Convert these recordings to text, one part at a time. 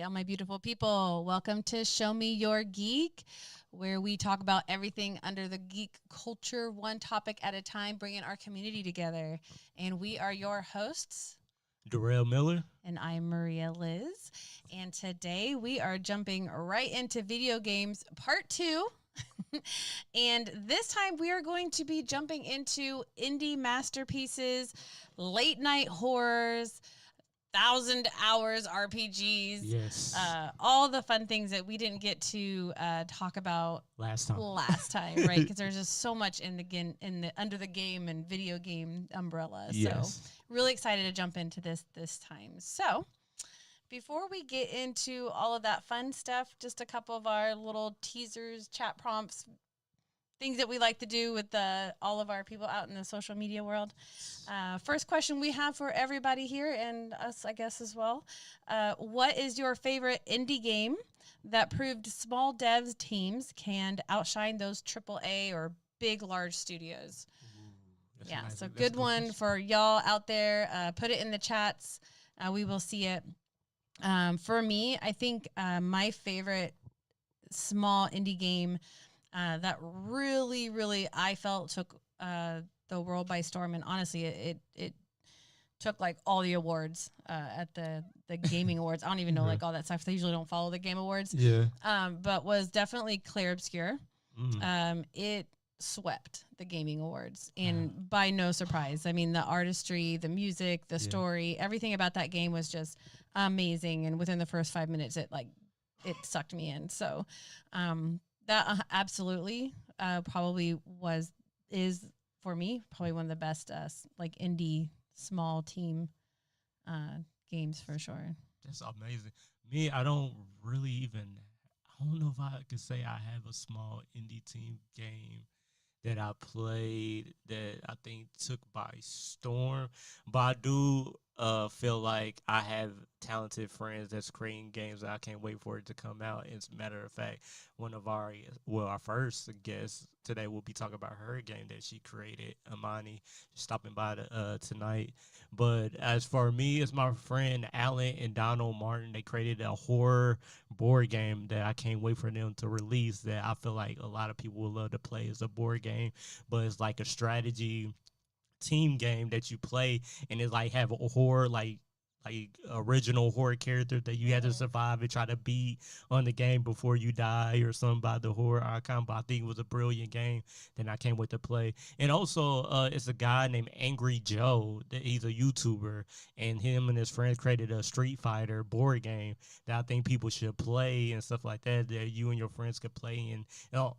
all my beautiful people. Welcome to Show Me Your Geek, where we talk about everything under the geek culture, one topic at a time, bringing our community together. And we are your hosts, Darrell Miller. And I'm Maria Lizz. And today we are jumping right into video games part 2. And this time we are going to be jumping into indie masterpieces, late night horrors, 1,000 hours RPGs. Yes. All the fun things that we didn't get to talk about last time, right? Because there's just so much in the under the game and video game umbrella. Yes. So really excited to jump into this time. So before we get into all of that fun stuff, just a couple of our little teasers, chat prompts, things that we like to do with all of our people out in the social media world. First question we have for everybody here and us, I guess, as well. What is your favorite indie game that proved small devs teams can outshine those AAA or big, large studios? Yeah, nice. So good one for y'all out there. Put it in the chats. We will see it. For me, I think my favorite small indie game that really I felt took the world by storm, and honestly it took like all the awards at the gaming awards. I don't even know like all that stuff. They usually don't follow the game awards. Yeah. But was definitely Clair Obscur. It swept the gaming awards, and by no surprise. I mean, the artistry, the music, the story, everything about that game was just amazing. And within the first 5 minutes, it sucked me in. So that absolutely probably is for me probably one of the best like indie small team games for sure. That's amazing. Me, I don't know if I could say I have a small indie team game that I played that I think took by storm, but I do feel like I have talented friends that's creating games that I can't wait for it to come out. As a matter of fact, one of our first guests today will be talking about her game that she created, Amani, stopping by tonight. But as for me, it's my friend Alan and Donald Martin. They created a horror board game that I can't wait for them to release that I feel like a lot of people would love to play as a board game, but it's like a strategy team game that you play, and it like have a horror like original horror character that you had to survive and try to beat on the game before you die or something by the horror icon. But I think it was a brilliant game that I can't wait to play. And also it's a guy named Angry Joe. He's a YouTuber, and him and his friends created a Street Fighter board game that I think people should play and stuff like that you and your friends could play, and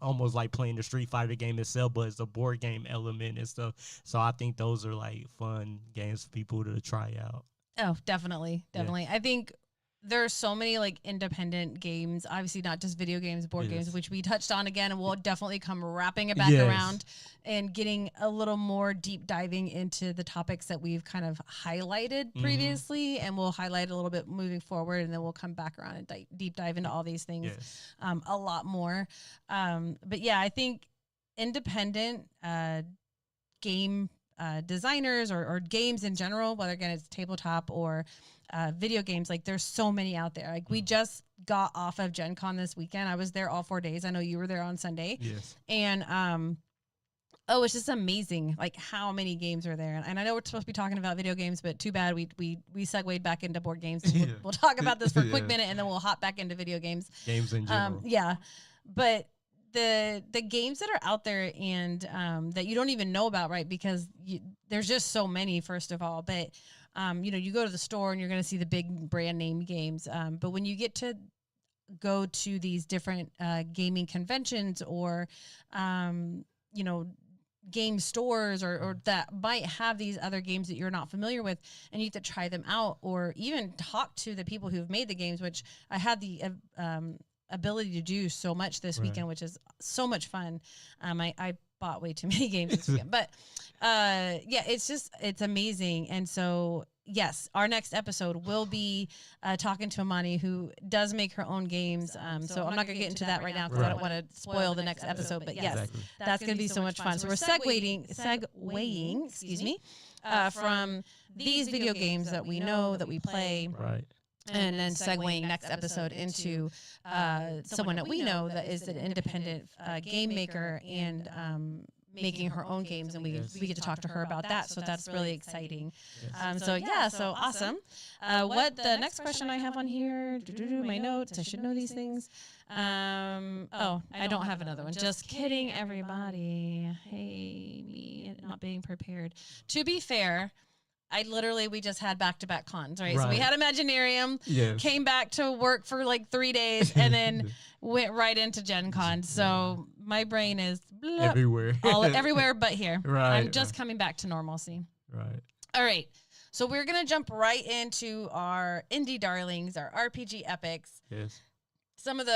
almost like playing the Street Fighter game itself, but it's a board game element and stuff. So I think those are like fun games for people to try out. Oh, definitely. Yeah. I think there are so many like independent games, obviously not just video games, board games, which we touched on again, and we'll definitely come wrapping it back around and getting a little more deep diving into the topics that we've kind of highlighted previously, and we'll highlight a little bit moving forward, and then we'll come back around and deep dive into all these things a lot more. But yeah, I think independent game designers or games in general, whether again it's tabletop or video games, like there's so many out there. Like we just got off of Gen Con this weekend. I was there all 4 days. I know you were there on Sunday. Yes. And it's just amazing like how many games are there. And I know we're supposed to be talking about video games, but too bad we segued back into board games. We'll talk about this for a quick minute, and then we'll hop back into video games. Games in general. But the games that are out there and that you don't even know about, right? Because there's just so many, first of all. But you go to the store and you're going to see the big brand name games. But when you get to go to these different gaming conventions or game stores or that might have these other games that you're not familiar with, and you have to try them out or even talk to the people who've made the games, which I had the ability to do so much this weekend, which is so much fun. I bought way too many games this weekend, but it's amazing. And so yes, our next episode will be talking to Amani, who does make her own games. So I'm not going to get into that right now because I don't want to spoil the next episode. But yes, that's going to be so much fun. So we're segueing, from these video games that we know, that we play. Right. And then segueing next episode into someone that we know that is an independent game maker and making her own games, and we get to talk to her about that. So that's really exciting. So awesome. What the next question I have on here? My notes. I should know these things. I don't have another one. Just kidding, everybody. Hey, me not being prepared. To be fair, we just had back-to-back cons, right? So we had Imaginarium, came back to work for like 3 days, and then went right into Gen Con. So my brain is everywhere but here. I'm just coming back to normalcy. Right. All right. So we're going to jump right into our indie darlings, our RPG epics. Yes. Some of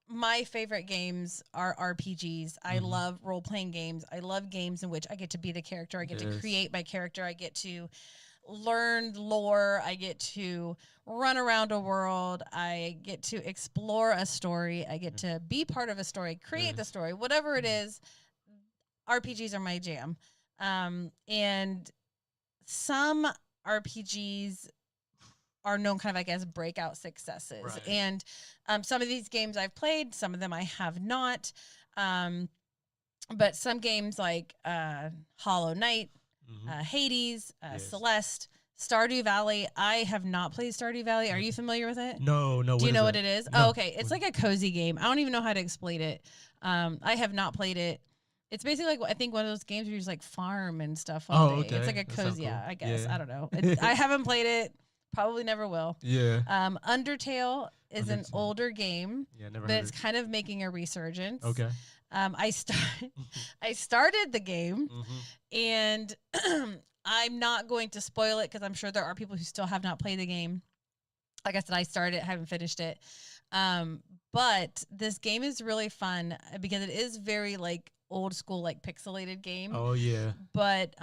my favorite games are RPGs. I love role-playing games. I love games in which I get to be the character. I get to create my character. I get to learn lore. I get to run around a world. I get to explore a story. I get to be part of a story, create the story, whatever it is. RPGs are my jam. And some RPGs are known kind of like as breakout successes. Right. And some of these games I've played, some of them I have not. But some games like Hollow Knight, Hades, Celeste, Stardew Valley. I have not played Stardew Valley. Are you familiar with it? No. Do you know what it is? No. Oh, okay. It's like a cozy game. I don't even know how to explain it. I have not played it. It's basically like, I think one of those games where you just like farm and stuff all day. Okay. It's like a cozy, cool. I guess. Yeah. I don't know. I haven't played it. Probably never will. Yeah. Undertale is an older game, but it's kind of making a resurgence. Okay. I started the game, and I'm not going to spoil it because I'm sure there are people who still have not played the game. Like I said, I started it, haven't finished it. But this game is really fun because it is very like old school, like pixelated game. Oh yeah. But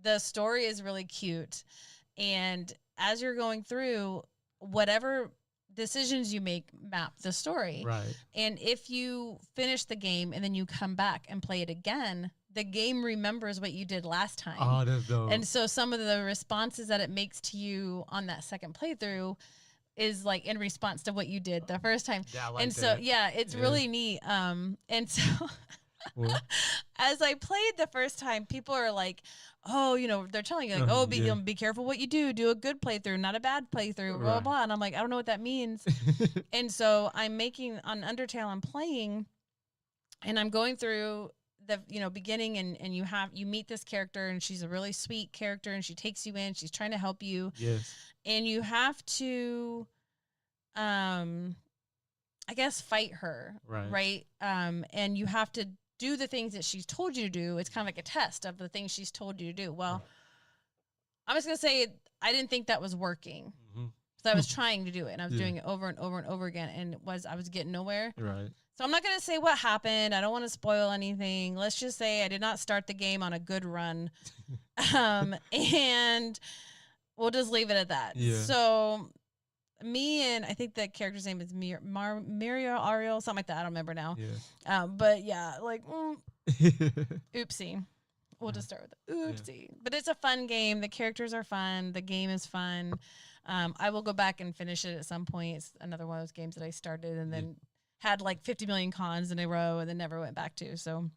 the story is really cute, and as you're going through, whatever decisions you make map the story. Right. And if you finish the game and then you come back and play it again, the game remembers what you did last time. Oh, that's dope. And so some of the responses that it makes to you on that second playthrough is like in response to what you did the first time. Yeah, I like and that. So it's really neat. And so as I played the first time, people are like, oh, they're telling you like, be careful what you do. Do a good playthrough, not a bad playthrough, blah, blah. And I'm like, I don't know what that means. And so I'm making on Undertale, I'm playing and I'm going through the, beginning and you meet this character and she's a really sweet character and she takes you in, she's trying to help you. Yes. And you have to, I guess, fight her. Right. And you have to do the things that she's told you to do. It's kind of like a test of the things she's told you to do. Well, I'm just going to say I didn't think that was working. So I was trying to do it, and I was doing it over and over and over again, and I was getting nowhere. Right. So I'm not going to say what happened. I don't want to spoil anything. Let's just say I did not start the game on a good run. And we'll just leave it at that. Yeah. So me and I think the character's name is Maria Ariel, something like that. I don't remember now. Yeah. But yeah, like, oopsie. We'll just start with the oopsie. Yeah. But it's a fun game. The characters are fun. The game is fun. I will go back and finish it at some point. It's another one of those games that I started and then had like 50 million cons in a row and then never went back to. So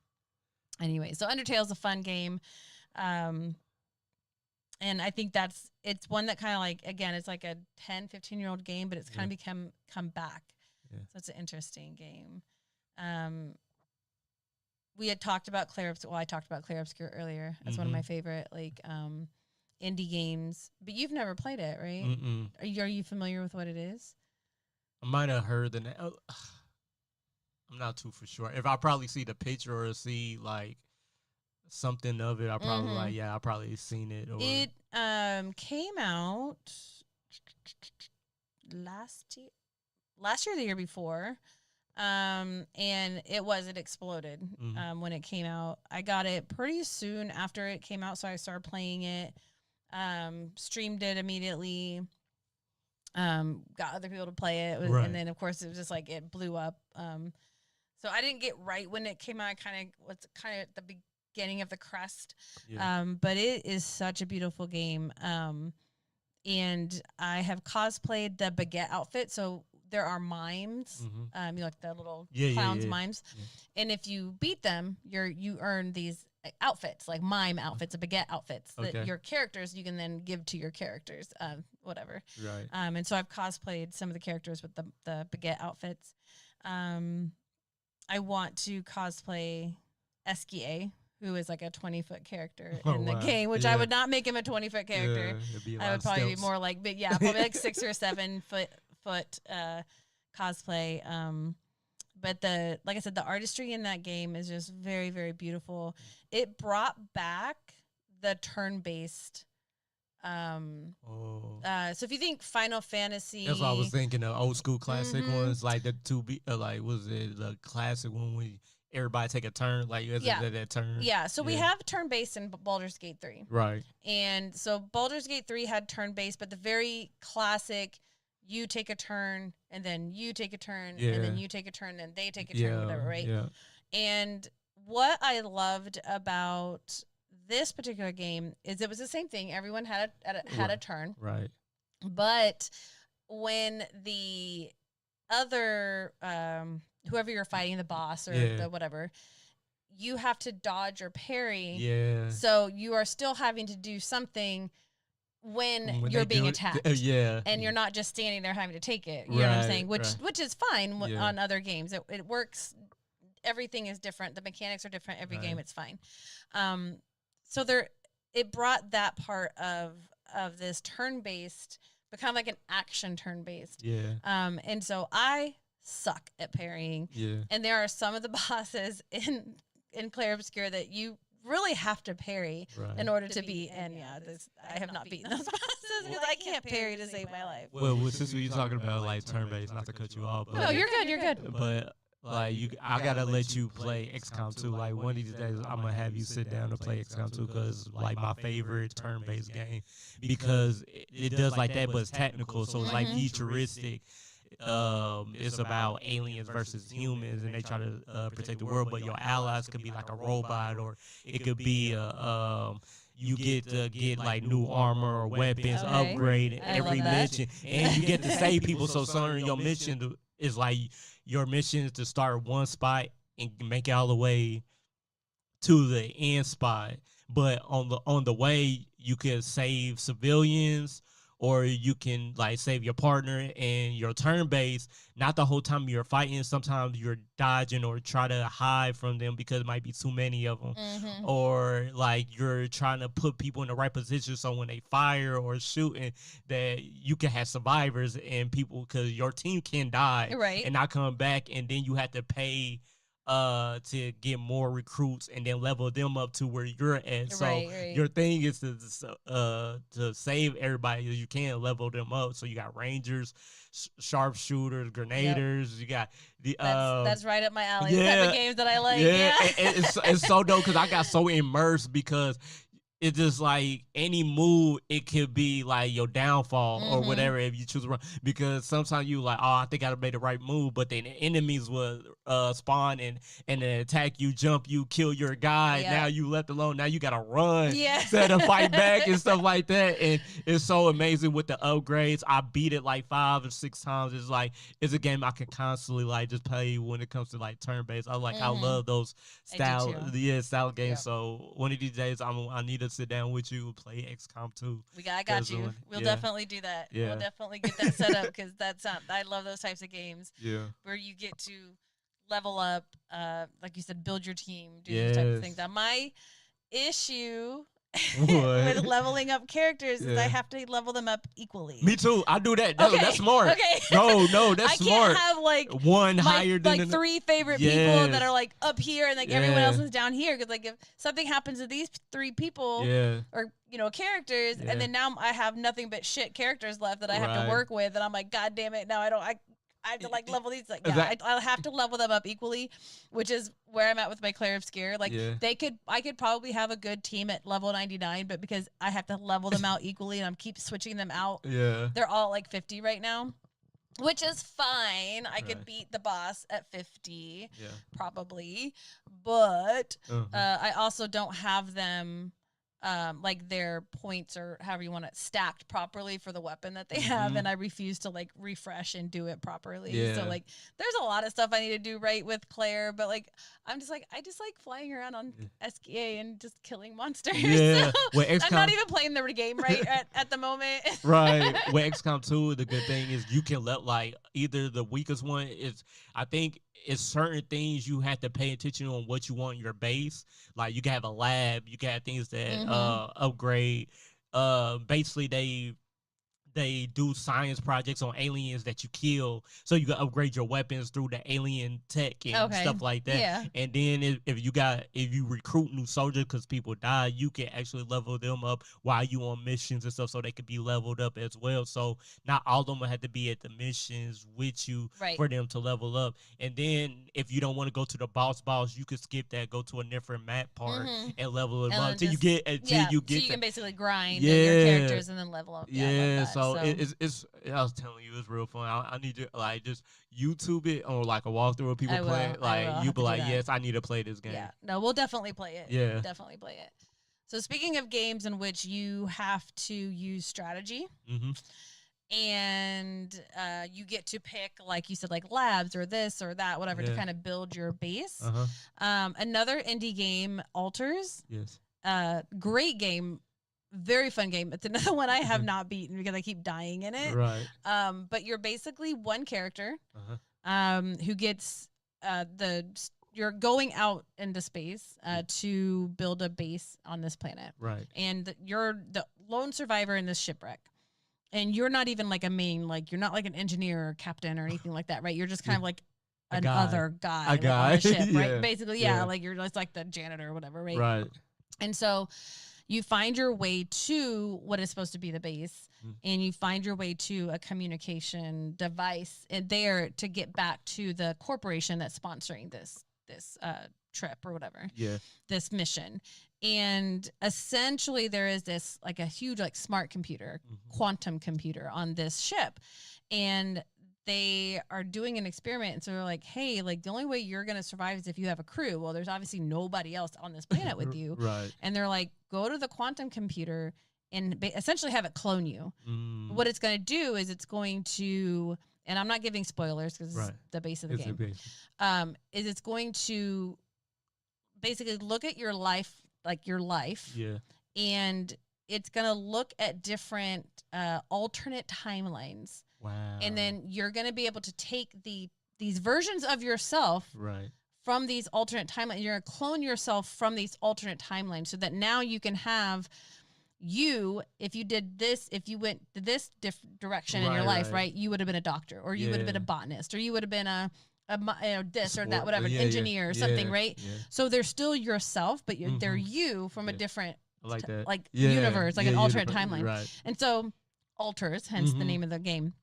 anyway, so Undertale's a fun game. And I think it's one that kind of like, again, it's like a 10, 15-year-old game, but it's kind of come back. Yeah. So it's an interesting game. We had talked about Clair Obscur. Well, I talked about Clair Obscur earlier. That's one of my favorite indie games. But you've never played it, right? Mm-mm. Are you familiar with what it is? I might have heard the name. I'm not too for sure. If I probably see the picture or see like something of it, I probably I probably seen it. Or it came out last year, the year before, and it exploded when it came out. I got it pretty soon after it came out, so I started playing it. Streamed it immediately. Got other people to play it, and then of course it was just like it blew up. So I didn't get right when it came out. I kind of was at the beginning of the crest. Yeah. But it is such a beautiful game. and I have cosplayed the baguette outfit. So there are mimes, you know, like the little clowns mimes, and if you beat them, you earn these outfits, like mime outfits, baguette outfits that your characters you can then give to your characters, whatever. Right. And so I've cosplayed some of the characters with the baguette outfits. I want to cosplay Eskie, who is like a 20-foot character in the game, which I would not make him a 20-foot character. I would probably be more like, probably like 6 or 7 foot cosplay. But like I said, the artistry in that game is just very, very beautiful. It brought back the turn-based. So if you think Final Fantasy, that's what I was thinking. The old school classic ones, like the like was it the classic one when everybody take a turn, like that turn. Yeah. So we have turn-based in Baldur's Gate 3, right? And so Baldur's Gate 3 had turn-based, but the very classic. You take a turn, and then you take a turn, and then you take a turn, and they take a turn, whatever, right? Yeah. And what I loved about this particular game is it was the same thing. Everyone had a turn, right? But when the other whoever you're fighting, the boss or the whatever, you have to dodge or parry. Yeah. So you are still having to do something. When you're being attacked, and you're not just standing there having to take it. You know what I'm saying? Which is fine on other games. It works. Everything is different. The mechanics are different. Every game, it's fine. So it brought that part of this turn-based, but kind of like an action turn-based. Yeah. And so I suck at parrying. Yeah. And there are some of the bosses in Clair Obscur that you really have to parry in order to beat. And I have not beaten those bosses because I can't parry to save my life. Well, since we're talking about like turn-based, not to cut you off, but no, you're good. But like I gotta let you play XCOM 2. Like one of these days, I'm gonna have you sit down and play XCOM 2 because like my favorite turn-based game because it does like that, but it's technical, so it's like futuristic. It's about aliens versus humans, and they try to protect the world. But your allies could be like a robot, or it could be you get to get like new armor or weapons, upgrade every mission, and you get to save people. So some of your mission is like your mission is to start one spot and make it all the way to the end spot. But on the way, you can save civilians. Or you can like save your partner, and your turn base, not the whole time you're fighting. Sometimes you're dodging or try to hide from them because it might be too many of them. Or like you're trying to put people in the right position so when they fire or shooting that you can have survivors and people, because your team can die and not come back, and then you have to pay to get more recruits and then level them up to where you're at. So your thing is to save everybody as you can, level them up. So you got rangers, sharpshooters, grenadiers. You got the that's right up my alley. The type of games that I like. It's so dope because I got so immersed because it's just like any move, it could be like your downfall or whatever if you choose to run. Because sometimes you like, oh, I think I made the right move, but then the enemies will spawn and then attack you, jump you, kill your guy. Now you left alone. Now you gotta run instead of fight back and stuff like that. And it's so amazing with the upgrades. I beat it like 5 or 6 times. It's like it's a game I can constantly like just play when it comes to like turn based. I love those style games. So one of these days I need to sit down with you and play XCOM 2. I got you. We'll definitely do that. We'll definitely get that set up because I love those types of games. Where you get to level up, like you said, build your team, do those types of things. Now, my issue with leveling up characters is I have to level them up equally. Me too. I do that. That's smart. Okay. No, that's smart. I can't have like one higher than like 3 favorite people that are like up here and like everyone else is down here. Because like if something happens to these 3 people or characters, and then now I have nothing but shit characters left that I have to work with, and I'm like, God damn it! Now I have to like level these. Like, I'll have to level them up equally, which is where I'm at with my Clair Obscur. Like, I could probably have a good team at level 99, but because I have to level them out equally, and I'm keep switching them out. They're all like 50 right now, which is fine. I could beat the boss at 50, probably, but I also don't have them like their points or however you want it stacked properly for the weapon that they have, and I refuse to like refresh and do it properly. So like there's a lot of stuff I need to do right with Claire, but like I just like flying around on SKA and just killing monsters. Yeah. So I'm not even playing the game right at the moment. Right. With XCOM 2, the good thing is you can let like either the weakest one is, I think it's certain things you have to pay attention on what you want in your base. Like you can have a lab, you can have things that upgrade. Basically they do science projects on aliens that you kill, so you can upgrade your weapons through the alien tech and stuff like that. Yeah. And then if you recruit new soldiers because people die, you can actually level them up while you on missions and stuff, so they could be leveled up as well. So not all of them have to be at the missions with you for them to level up. And then if you don't want to go to the boss, you could skip that, go to a different map part and level them up until you get so you can basically grind your characters and then level up. So it's I was telling you, it's real fun. I need to like just YouTube it or like a walkthrough of people playing. Like you be like, yes, I need to play this game. Yeah, no, we'll definitely play it. Yeah, definitely play it. So speaking of games in which you have to use strategy, and you get to pick, like you said, like labs or this or that, whatever, to kind of build your base. Another indie game, Alters. Yes. Great game. Very fun game. It's another one I have not beaten because I keep dying in it. Right. But you're basically one character who gets you're going out into space to build a base on this planet. Right. And you're the lone survivor in this shipwreck. And you're not even like a main, like you're not like an engineer or captain or anything like that, right? You're just kind of like another guy on a ship, right? Basically, like you're just like the janitor or whatever, right? Right. And so you find your way to what is supposed to be the base, and you find your way to a communication device and there to get back to the corporation that's sponsoring this trip or whatever. Yeah. This mission. And essentially there is this like a huge like smart computer, quantum computer on this ship. And they are doing an experiment, and so they're like, hey, like the only way you're going to survive is if you have a crew. Well, there's obviously nobody else on this planet with you. Right. And they're like, go to the quantum computer and essentially have it clone you. What it's going to do is it's going to, and I'm not giving spoilers because it's the base of the game, is it's going to basically look at your life, like your life. Yeah. And it's going to look at different alternate timelines. Wow. And then you're going to be able to take these versions of yourself from these alternate timelines. You're going to clone yourself from these alternate timelines so that now you can have if you did this, if you went this direction in your life, right, you would have been a doctor, or you would have been a botanist, or you would have been a this or that, whatever, engineer or something, right? Yeah. So they're still yourself, but they're you from a different universe, like an alternate timeline. Right. And so Alters, hence the name of the game.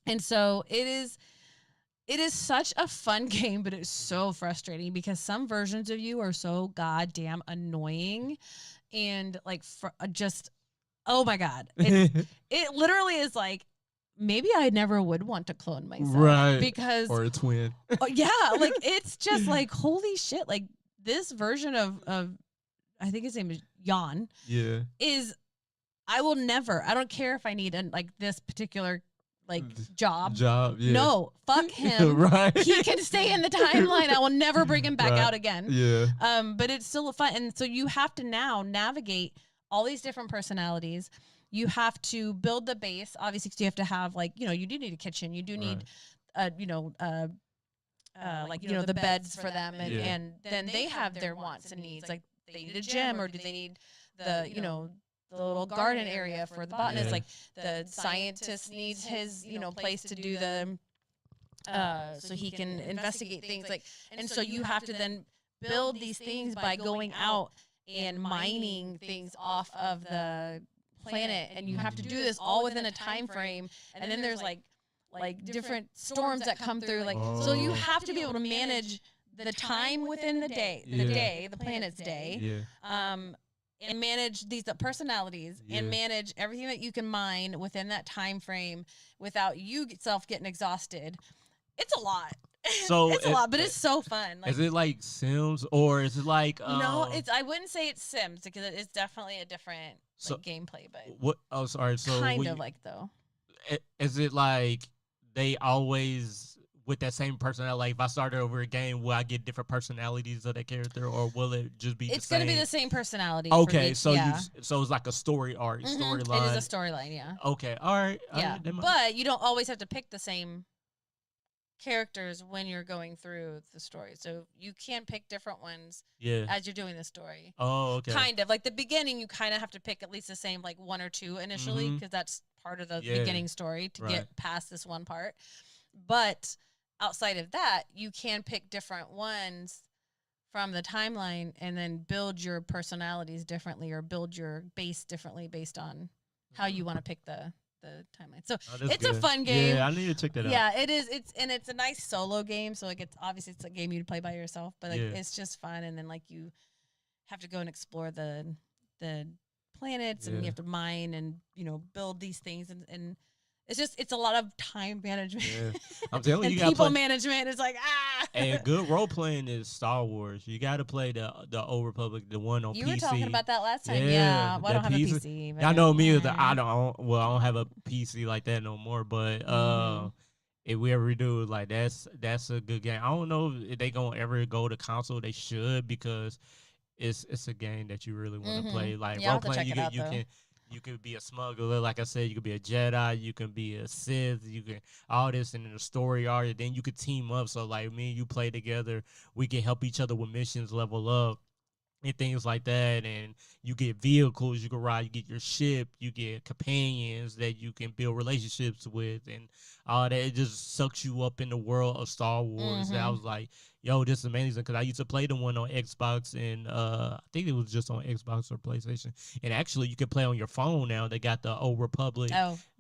And so it is such a fun game, but it's so frustrating because some versions of you are so goddamn annoying and like just, oh my God. It literally is like, maybe I never would want to clone myself. Right. Because. Or a twin. Yeah. Like it's just like, holy shit. Like this version of I think his name is Jan. Yeah. I don't care if I need this particular job. Yeah. No, fuck him. Right. He can stay in the timeline. I will never bring him back out again. Yeah. But it's still fun. And so you have to now navigate all these different personalities. You have to build the base. Obviously, you have to have you do need a kitchen. You do need, the beds for them. And then they have their wants and needs. Like they need a gym, or do they need the little garden area for the botanist. Like the scientist needs his, place to do the, so he can investigate things. And so you have to then build these things by going out and mining things off of the planet. And you have to do this all within a time frame. And then there's like different storms that come through. So you have to be able to manage the time within the day, the planet's day. And manage these personalities and manage everything that you can mine within that time frame without you yourself getting exhausted. It's a lot. So it's a lot, but it's so fun. Is it like Sims or is it like no? I wouldn't say it's Sims because it's definitely a different gameplay, but what? Oh, sorry. So kind of like though. Is it like they always with that same personality? Like if I started over a game, will I get different personalities of that character, or will it just be? It's going to be the same personality. Okay, so so it's like a story arc, storyline. It is a storyline, yeah. Okay, all right. Yeah, but you don't always have to pick the same characters when you're going through the story. So you can pick different ones as you're doing the story. Oh, okay. Kind of. Like the beginning, you kind of have to pick at least the same, like one or two initially, because that's part of the beginning story to get past this one part. But outside of that, you can pick different ones from the timeline and then build your personalities differently or build your base differently based on how you want to pick the timeline. So it's a fun game. Yeah, I need to check that out. Yeah, it is. It's a nice solo game. So like it's obviously it's a game you'd play by yourself, but like it's just fun. And then like you have to go and explore the planets and you have to mine and build these things and it's a lot of time management. Yeah. I'm telling you, and you gotta people management is like And good role playing is Star Wars. You got to play the Old Republic, the one on PC. You were talking about that last time. Yeah, well, I don't have a PC. But I know me either. I don't have a PC like that no more. But if we ever do, like that's a good game. I don't know if they gonna ever go to console. They should because it's a game that you really want to play. Like role playing, you could be a smuggler, like I said. You could be a Jedi. You can be a Sith. You can all this and in the story arc. Then you could team up. So like me and you play together. We can help each other with missions, level up, and things like that. And you get vehicles you can ride. You get your ship. You get companions that you can build relationships with, and all that. It just sucks you up in the world of Star Wars. And I was like, yo, this is amazing because I used to play the one on Xbox and I think it was just on Xbox or PlayStation. And actually, you can play on your phone now. They got the Old Republic,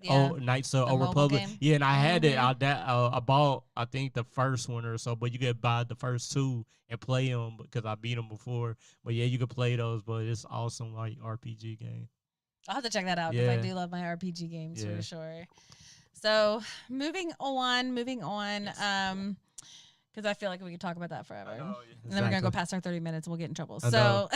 Knights of Old Republic. Game. Yeah, and I had it. I bought I think the first one or so, but you could buy the first two and play them because I beat them before. But yeah, you could play those. But it's awesome like RPG game. I'll have to check that out because I do love my RPG games for sure. So moving on. Yes. Because I feel like we could talk about that forever. And then we're going to go past our 30 minutes and we'll get in trouble. So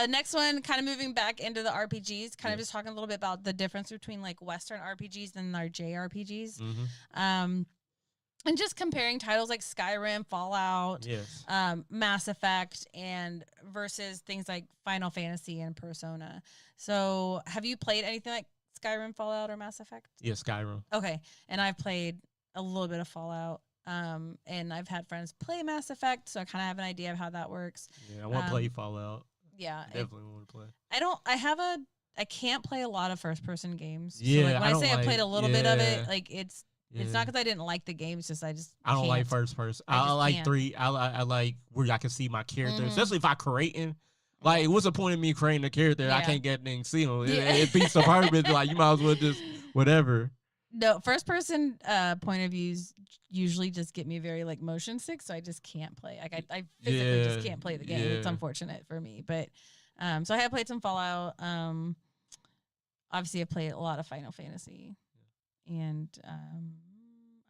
next one, kind of moving back into the RPGs, kind of just talking a little bit about the difference between like Western RPGs and our JRPGs. And just comparing titles like Skyrim, Fallout, Mass Effect, and versus things like Final Fantasy and Persona. So have you played anything like Skyrim, Fallout, or Mass Effect? Yeah, Skyrim. Okay. And I've played a little bit of Fallout. And I've had friends play Mass Effect, so I kind of have an idea of how that works. Yeah, I want to play Fallout. Yeah. Definitely want to play. I can't play a lot of first-person games. Yeah, so like when I say I played a little bit of it, like it's not because I didn't like the game. It's just I don't like first person. I like three. I like where I can see my character, especially if I creating. Like, what's the point of me creating a character? I can't get anything see them. It beats the purpose. Like, you might as well just whatever. No, first person point of views usually just get me very like motion sick, so I just can't play. Like I physically just can't play the game. It's unfortunate for me, but so I have played some Fallout. Obviously I played a lot of Final Fantasy, and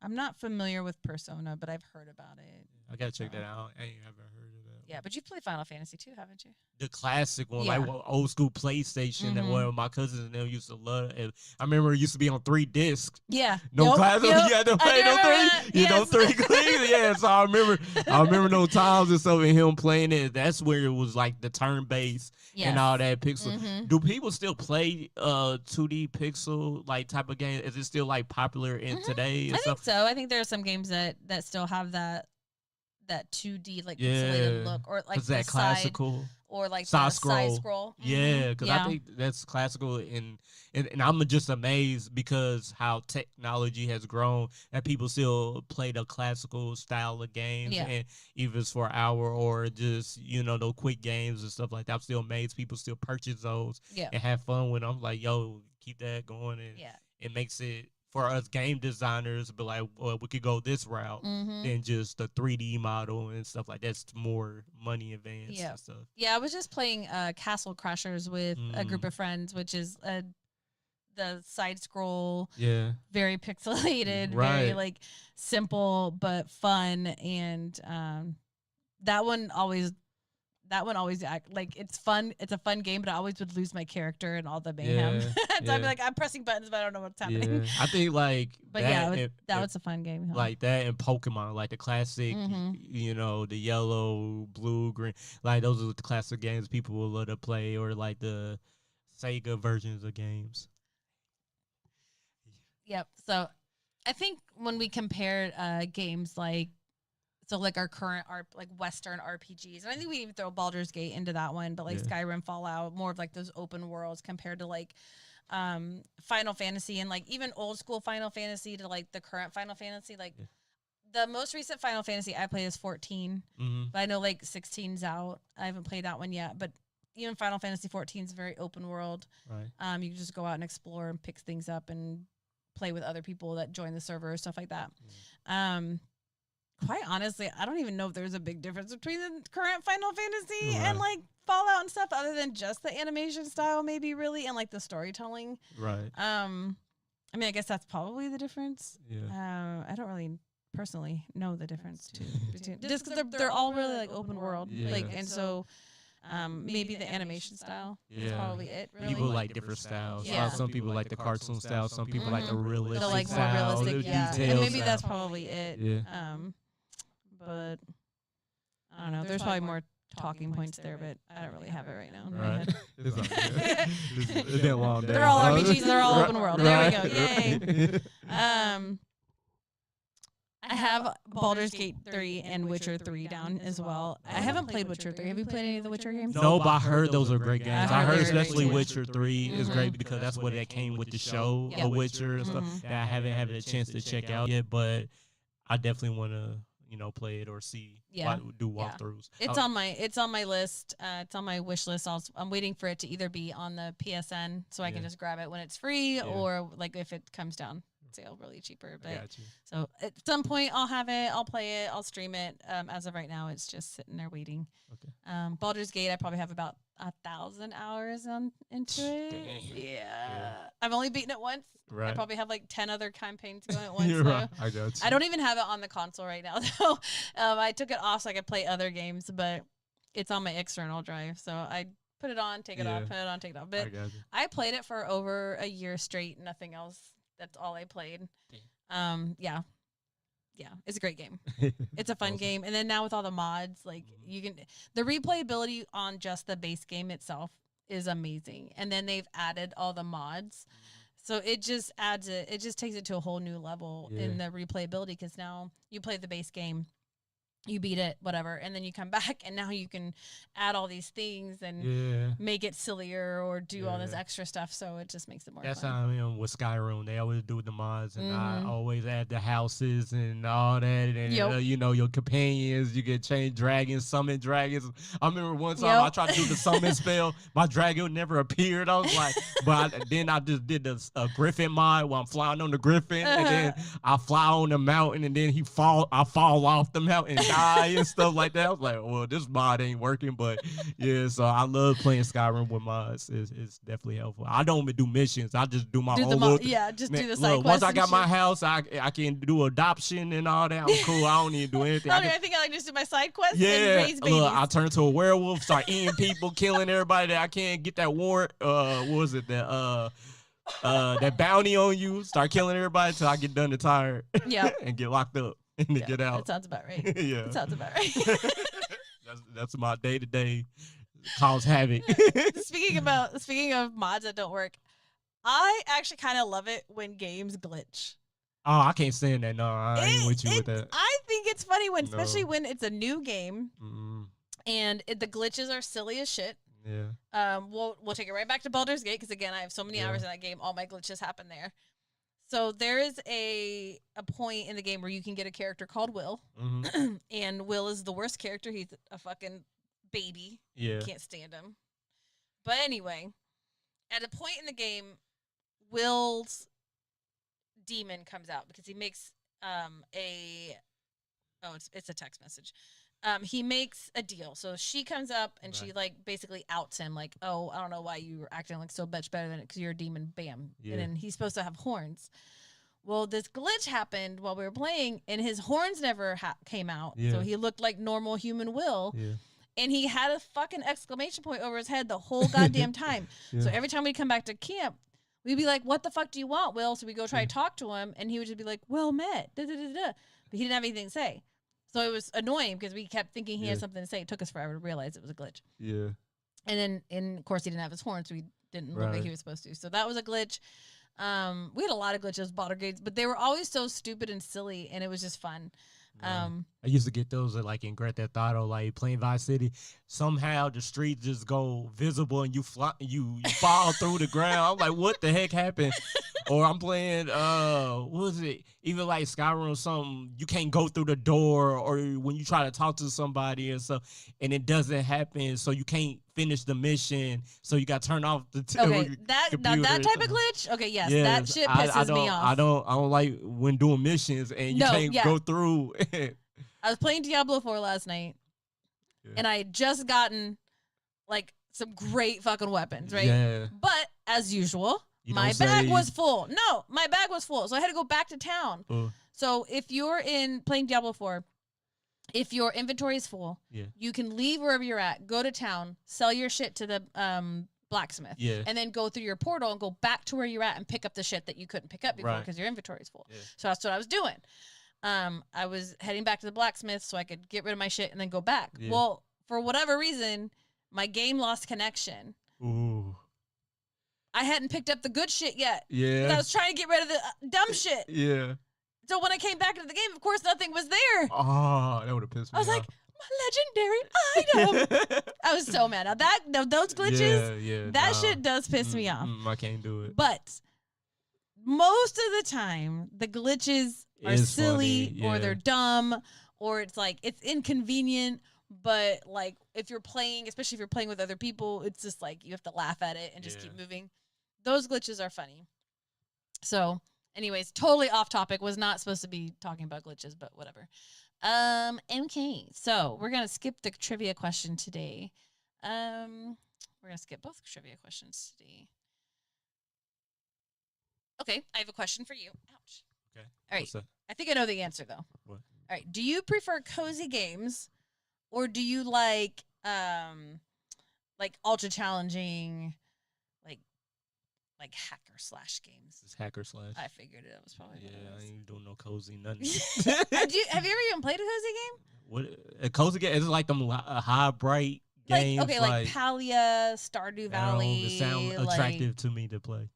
I'm not familiar with Persona, but I've heard about it. I gotta check that out. I ain't ever heard of that. Yeah, but you've played Final Fantasy too, haven't you? The classic one, like old school PlayStation that one of my cousins and them used to love. And I remember it used to be on 3 discs. Yeah. No classic. You had to play no 3. You know, 3 clean. Yeah. So I remember those times and stuff and him playing it. That's where it was like the turn based and all that pixel. Do people still play 2D pixel like type of game? Is it still like popular in today? I think so. I think there are some games that still have that 2D like pixelated look, or like that classical or like side scroll. Yeah, because I think that's classical, and I'm just amazed because how technology has grown that people still play the classical style of games, and even it's for an hour or just those quick games and stuff like that. I'm still amazed people still purchase those and have fun with them. I'm like, yo, keep that going, and it makes it. For us game designers, but like, well, we could go this route than just the 3D model and stuff like that's more money advanced and stuff. Yeah, I was just playing Castle Crashers with a group of friends, which is the side scroll, Yeah. very pixelated, very like simple but fun, and that one always act like it's fun. It's a fun game, but I always would lose my character and all the mayhem. Yeah, So I'd be like, I'm pressing buttons, but I don't know what's happening. Yeah. I think like But that was a fun game. Huh? Like that and Pokemon, like the classic, you know, the yellow, blue, green, like those are the classic games people will love to play, or like the Sega versions of games. Yep. So I think when we compare games like our current like Western RPGs, and I think we even throw Baldur's Gate into that one, but like Skyrim, Fallout, more of like those open worlds compared to like Final Fantasy, and like even old school Final Fantasy to like the current Final Fantasy. Like the most recent Final Fantasy I played is 14, but I know like 16's out. I haven't played that one yet, but even Final Fantasy 14 is very open world. Right. You can just go out and explore and pick things up and play with other people that join the server, stuff like that. Quite honestly, I don't even know if there's a big difference between the current Final Fantasy and like Fallout and stuff, other than just the animation style, maybe really, and like the storytelling. Right. I mean, I guess that's probably the difference. Yeah. I don't really personally know the difference between just because they're all really like open world, like, and so maybe the animation style is probably it. Really. People like different styles. Yeah. Some people like the cartoon style. Some people like the realistic the like style, more realistic, the and maybe style. that's probably it. Yeah. But I don't know. There's probably more talking points there, but I don't really have it right now. In my Right. head. It's been a long day. They're all RPGs. They're all open world. There we go. Yay. I have Baldur's Gate 3 and Witcher 3 down as well. I haven't played Witcher 3. Have you played any of the Witcher games? No, but I heard those are great games. I heard they're great especially too. Witcher 3 is great because that's what that came with the show, The Witcher and stuff that I haven't had a chance to check out yet, but I definitely want to, play it or see, do walkthroughs. It's on my list. It's on my wish list. I'm waiting for it to either be on the PSN so I can just grab it when it's free or like if it comes down sale really cheaper. But so at some point I'll have it, I'll play it, I'll stream it. As of right now, it's just sitting there waiting. Okay. Baldur's Gate, I probably have about 1,000 hours into it. Yeah. I've only beaten it once. Right. I probably have like 10 other campaigns going at once. You're right. I got you. I don't even have it on the console right now, though. I took it off so I could play other games, but it's on my external drive. So I put it on, take it off, put it on, take it off. But I played it for over a year straight, nothing else. That's all I played. Yeah, it's a great game. It's a fun game. And then now with all the mods, like the replayability on just the base game itself is amazing. And then they've added all the mods. So it just it just takes it to a whole new level in the replayability, because now you play the base game, you beat it, whatever, and then you come back and now you can add all these things and make it sillier or do all this extra stuff. So it just makes it more That's fun. how I am with Skyrim. They always do the mods, and I always add the houses and all that. And, your companions, you can change dragons, summon dragons. I remember one time I tried to do the summon spell. My dragon never appeared. I was like, then I just did the griffin mod while I'm flying on the griffin. And then I fly on the mountain, and then I fall off the mountain and die and stuff like that. I was like, well, this mod ain't working. But so I love playing Skyrim with mods. It's definitely helpful. I don't even do missions. I just do my own little. Do the side quests. Once I got my house, I can do adoption and all that. I'm cool. I don't need to do anything. I think I just do my side quests and raise babies. Look, I turn into a werewolf, start eating people, killing everybody that I can't get that warrant. What was it? That bounty on you. Start killing everybody till I get done and tired. Yeah. And get locked up and then get out. That sounds about right. That sounds about right. That's my day-to-day cause havoc. Speaking of mods that don't work, I actually kind of love it when games glitch. Oh, I can't stand that. No, I ain't with you with that. I think it's funny especially when it's a new game and the glitches are silly as shit. Yeah. We'll take it right back to Baldur's Gate, because again, I have so many hours in that game. All my glitches happen there. So there is a point in the game where you can get a character called Will, and Will is the worst character. He's a fucking baby. Yeah. Can't stand him. But anyway, at a point in the game, Will's demon comes out because he makes it's a text message. he makes a deal. So she comes up and she Right. like basically outs him, like, oh, I don't know why you were acting like so much better than it because you're a demon. Bam. Yeah. And then he's supposed to have horns. Well, this glitch happened while we were playing, and his horns never came out. Yeah. So he looked like normal human will. Yeah. And he had a fucking exclamation point over his head the whole goddamn time. Yeah. So every time we'd come back to camp, we'd be like, what the fuck do you want, Will? So we go try to talk to him, and he would just be like, well met. Da, da, da, da. But he didn't have anything to say. So it was annoying because we kept thinking he had something to say. It took us forever to realize it was a glitch. Yeah. And then, of course, he didn't have his horns, so he didn't look like he was supposed to. So that was a glitch. We had a lot of glitches, Baldergades, but they were always so stupid and silly, and it was just fun. I used to get those like in Grand Theft Auto, like playing Vice City. Somehow the streets just go visible and you fall through the ground. I'm like, what the heck happened? Or I'm playing, what was it? Even like Skyrim or something, you can't go through the door, or when you try to talk to somebody and stuff, and it doesn't happen, so you can't finish the mission, so you got to turn off the okay, that type of glitch. Okay, yes, that shit pisses me off. I don't like when doing missions and you can't go through. I was playing Diablo 4 last night, and I had just gotten like some great fucking weapons, right? Yeah. But as usual, my bag was full. No, my bag was full, so I had to go back to town. So if you're playing Diablo 4, if your inventory is full, you can leave wherever you're at, go to town, sell your shit to the blacksmith, and then go through your portal and go back to where you're at and pick up the shit that you couldn't pick up before because your inventory is full. So that's what I was doing. I was heading back to the blacksmith so I could get rid of my shit and then go back. Well, for whatever reason, my game lost connection. Ooh. I hadn't picked up the good shit yet. Yeah. I was trying to get rid of the dumb shit. Yeah. So when I came back into the game, of course, nothing was there. Oh, that would have pissed me off. I was like, my legendary item. I was so mad. Now, those glitches, that shit does piss me off. I can't do it. But most of the time, the glitches are silly or they're dumb or it's like it's inconvenient. But like if you're playing, especially if you're playing with other people, it's just like you have to laugh at it and just keep moving. Those glitches are funny. So anyways, totally off topic. Was not supposed to be talking about glitches, but whatever. Okay, so we're gonna skip the trivia question today. We're gonna skip both trivia questions today. Okay, I have a question for you. Ouch. Okay. All right. I think I know the answer though. What? All right. Do you prefer cozy games, or do you like ultra challenging, like hacker slash games? It's hacker slash. I figured it was probably. I ain't doing no cozy nothing. have you ever even played a cozy game? What a cozy game? Is it like them high bright games? Like Palia, Stardew Valley. It sounds attractive to me to play.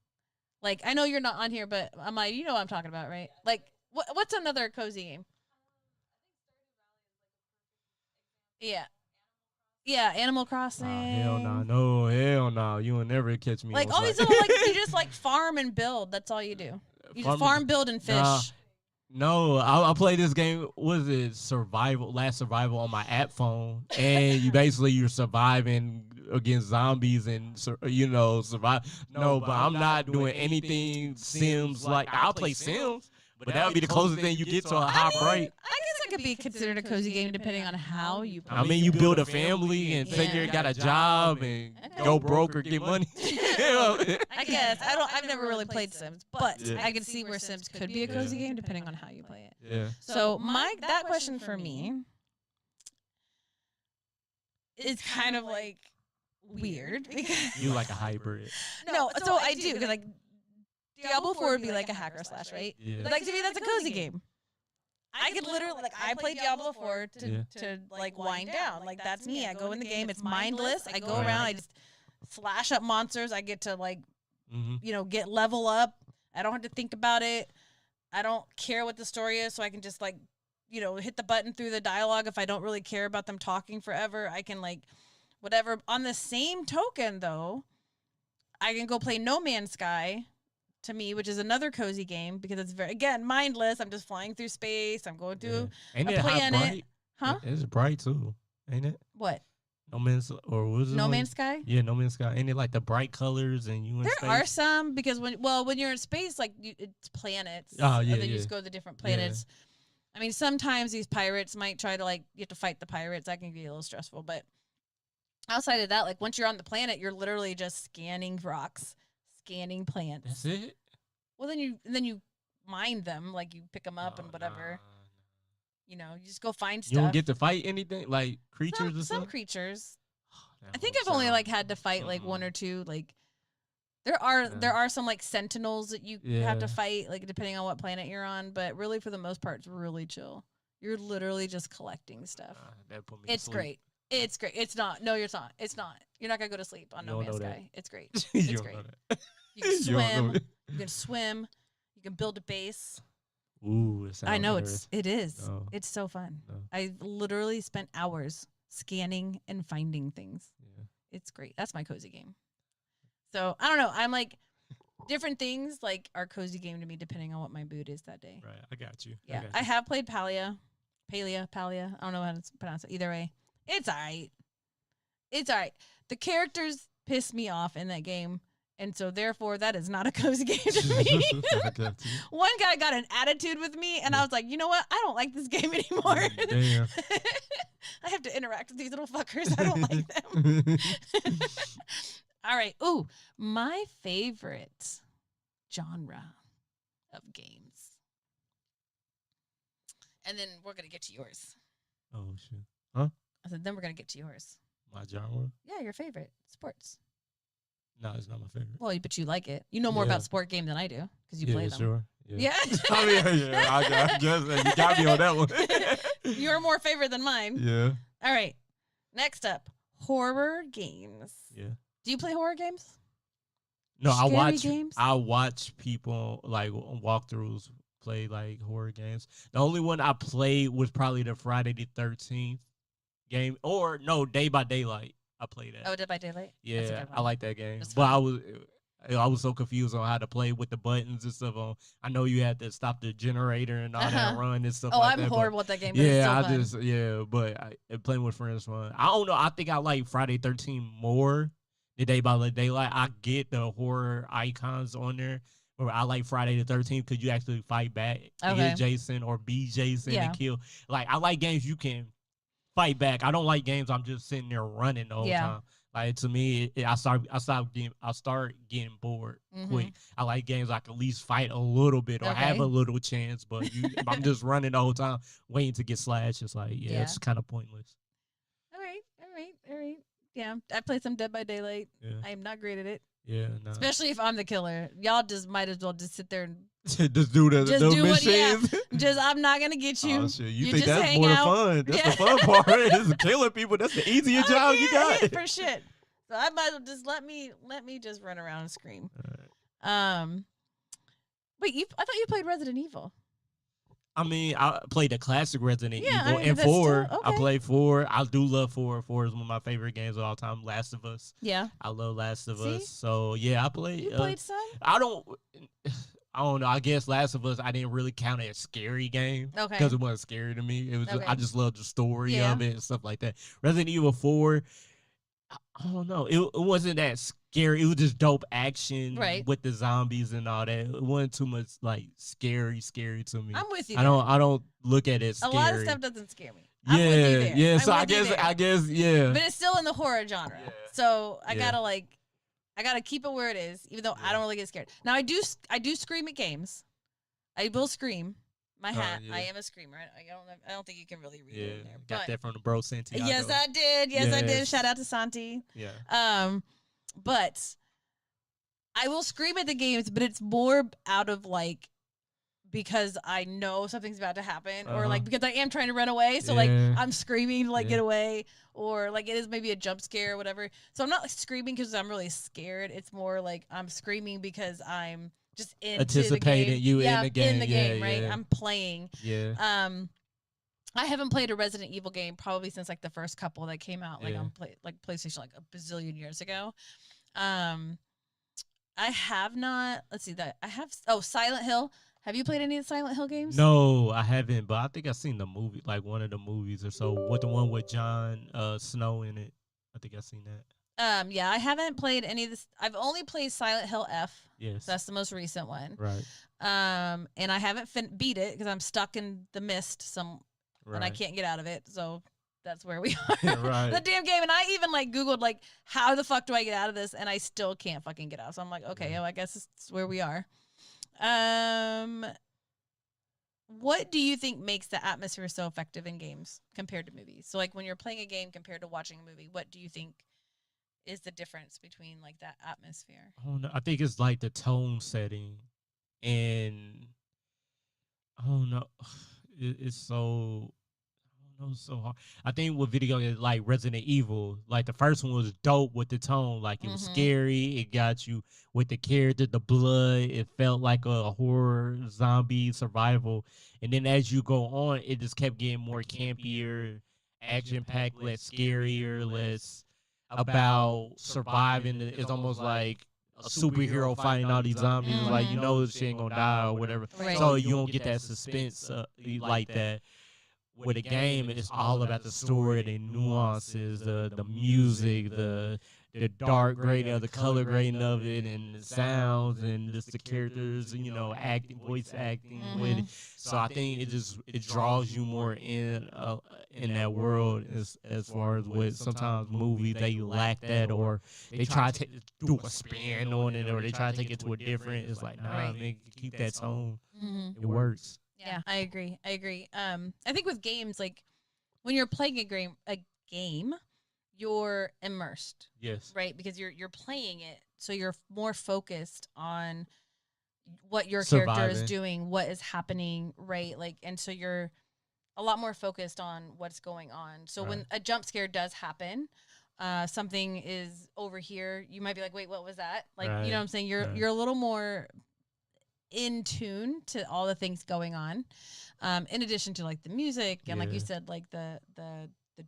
Like I know you're not on here, but I'm like, you know what I'm talking about, right? Like what's another cozy game? Yeah, Animal Crossing. Hell no, hell no. You will never catch me. Like all these little you just like farm and build. That's all you do. You just farm, build, and fish. No, I play this game. What is it? Last Survival on my app phone, and you're surviving against zombies and survive. No, but I'm not doing anything Sims like. I'll play Sims, but that would be the closest thing you get to a high bright. I guess it could be considered a cozy game depending on how you play. I mean, you build a family and figure got a job and go broke or get money. I guess I've never really played Sims, but I can see where Sims could be a cozy game depending on how you play it. Yeah. So that question for me is kind of like weird because you like a hybrid. No, so I do because like Diablo 4 would be like a hacker slash, right? Yeah. Like to me, that's a cozy game. I could literally I play Diablo 4 to like wind down. Like that's me. I go in the game. It's mindless. I go around. I just slash up monsters. I get to like, get level up. I don't have to think about it. I don't care what the story is, so I can just like, hit the button through the dialogue if I don't really care about them talking forever. I can like, whatever. On the same token, though, I can go play No Man's Sky. To me, which is another cozy game because it's again mindless. I'm just flying through space. I'm going through a planet. Huh? It's bright too, ain't it? What? No Man's Man's Sky? Yeah, No Man's Sky. Ain't it like the bright colors and you in space? There are some because when you're in space, like it's planets. Oh yeah, and then you just go to the different planets. I mean, sometimes these pirates might try to, like, you have to fight the pirates. That can be a little stressful. But outside of that, like, once you're on the planet, you're literally just scanning rocks, scanning plants. That's it? Well, then you mine them. Like, you pick them up and whatever. Nah. You know, you just go find stuff. You don't get to fight anything? Like, creatures or some something? creatures. That I think don't I've only, sound- like, had to fight, like, one or two, like... There are some like sentinels that you have to fight, like depending on what planet you're on, but really for the most part it's really chill. You're literally just collecting stuff. That put me It's to sleep. great. It's great. It's not. No, it's not. It's not. You're not gonna go to sleep on You No don't Man's know that. Sky. It's great. You It's don't great. know that. You can You don't know swim. it. You can swim. You can build a base. Ooh, it I know sounds it is. No. It's so fun. No. I literally spent hours scanning and finding things. Yeah. It's great. That's my cozy game. So I don't know. I'm like different things like are cozy game to me depending on what my mood is that day. Right, I got you. Yeah, got I you. have played Palia. I don't know how to pronounce it. Either way, it's alright. It's alright. The characters piss me off in that game, and so therefore that is not a cozy game to me. I got you. One guy got an attitude with me, and I was like, you know what? I don't like this game anymore. Damn. I have to interact with these little fuckers. I don't like them. All right. Ooh, my favorite genre of games. And then we're going to get to yours. Oh, shit. Huh? I said, then we're going to get to yours. My genre? Yeah, your favorite. Sports. No, it's not my favorite. Well, but you like it. You know more Yeah. about sport games than I do because you play them. Sure. Yeah. I mean, yeah, I guess you got me on that one. You're more favorite than mine. Yeah. All right. Next up, horror games. Yeah. Do you play horror games? No, Scary games? I watch people like walkthroughs play like horror games. The only one I played was probably the Friday the 13th game, or no, Day by Daylight. I played that. Oh, Dead by Daylight? That's a Yeah, good one. I like that game. That's But fun. I was so confused on how to play with the buttons and stuff. I know you had to stop the generator and all that run and stuff Oh, like I'm that. but- horrible at that game. But it's still fun. but playing with friends fun. I don't know. I think I like Friday 13 more than Day by Daylight. I get the horror icons on there. But I like Friday the 13th because you actually fight back and Okay. hit Jason or be Jason Yeah. and kill. Like I like games you can fight back. I don't like games I'm just sitting there running the whole time. Like to me, I start getting bored quick. I like games I can at least fight a little bit or have a little chance. But if I'm just running the whole time, waiting to get slashed. It's like it's kind of pointless. All right. Yeah, I played some Dead by Daylight. Yeah. I am not great at it, Yeah, no. especially if I'm the killer. Y'all just might as well just sit there and just do the machines. I'm not gonna get you. Oh, shit. You You think just that's hang more out. fun? That's Yeah. the fun part. Is killing people. That's the easiest job you got. for shit. So I might as well just let me just run around and scream. Wait, I thought you played Resident Evil. I mean, I played the classic Resident Yeah, Evil I mean, and that's 4. still- I okay. played 4. I do love 4. 4 is one of my favorite games of all time. Last of Us. Yeah, I love Last of See? Us. So yeah, I played. you played some. I don't know. I guess Last of Us I didn't really count it as a scary game Okay. because it wasn't scary to me. It was Okay. I just loved the story Yeah. of it and stuff like that. Resident Evil 4. I don't know. It wasn't that scary. It was just dope action Right. with the zombies and all that. It wasn't too much like scary to me. I'm with you. I don't look at it A scary. lot of stuff doesn't scare me. I'm Yeah, with you there. yeah. I'm So I with you there. guess, yeah. But it's still in the horror genre. Yeah. So I Yeah. gotta keep it where it is, even though I don't really get scared. Now I do scream at games. I will scream. My hat. yeah. I am a screamer. I don't think you can really read Yeah, it in there. got But that from the bro Santiago. yes, I did. Yes, I did. Yes. Shout out to Santi. Yeah. But I will scream at the games, but it's more out of like because I know something's about to happen, or like because I am trying to run away. So like Yeah. I'm screaming to like get Yeah. away, or like it is maybe a jump scare or whatever. So I'm not screaming because I'm really scared. It's more like I'm screaming because I'm just into Anticipating the game. you in Yeah, the game. Yeah, right? yeah. I'm playing. Yeah. I haven't played a Resident Evil game probably since like the first couple that came out like Yeah. on PlayStation like a bazillion years ago. I have not. Let's see that I have. Oh, Silent Hill. Have you played any of the Silent Hill games? No, I haven't, but I think I've seen the movie, like one of the movies or so, with the one with Jon Snow in it. I think I've seen that. Yeah, I haven't played any of this. I've only played Silent Hill F. Yes. That's the most recent one. Right. And I haven't beat it because I'm stuck in the mist and I Right. can't get out of it. So that's where we are. Right. The damn game. And I even like Googled like, how the fuck do I get out of this? And I still can't fucking get out. So I'm like, okay, Yeah. well, I guess it's where we are. What do you think makes the atmosphere so effective in games compared to movies? So like when you're playing a game compared to watching a movie, what do you think is the difference between like that atmosphere? I don't know. I think it's like the tone setting, and I don't know. It's so. I don't know. It's so hard. I think with video games like Resident Evil, like the first one was dope with the tone. Like it was scary. It got you with the character, the blood. It felt like a horror zombie survival. And then as you go on, it just kept getting more campier, action packed, less scarier, less about surviving. It's almost like a superhero fighting all these zombies. Like you know she ain't gonna die or whatever. Right. So you don't get that suspense like that. With a game, it's all about the story, the nuances, the music, the dark grading of the color grading of it, and the sounds, and just the characters, you know, voice acting with it. So I think it draws you more in that world as far as with sometimes movies they lack that, or they try to do a spin on it, or they try to take it to a different. It's like, nah, man, keep that tone. It works. Yeah, I agree. I think with games, like when you're playing a game, you're immersed. Yes. Right? Because you're playing it, so you're more focused on what your character is doing, what is happening, right? Like, and so you're a lot more focused on what's going on. So when a jump scare does happen, something is over here, you might be like, wait, what was that? Like, you know what I'm saying? You're a little more in tune to all the things going on, in addition to like the music and like you said, like the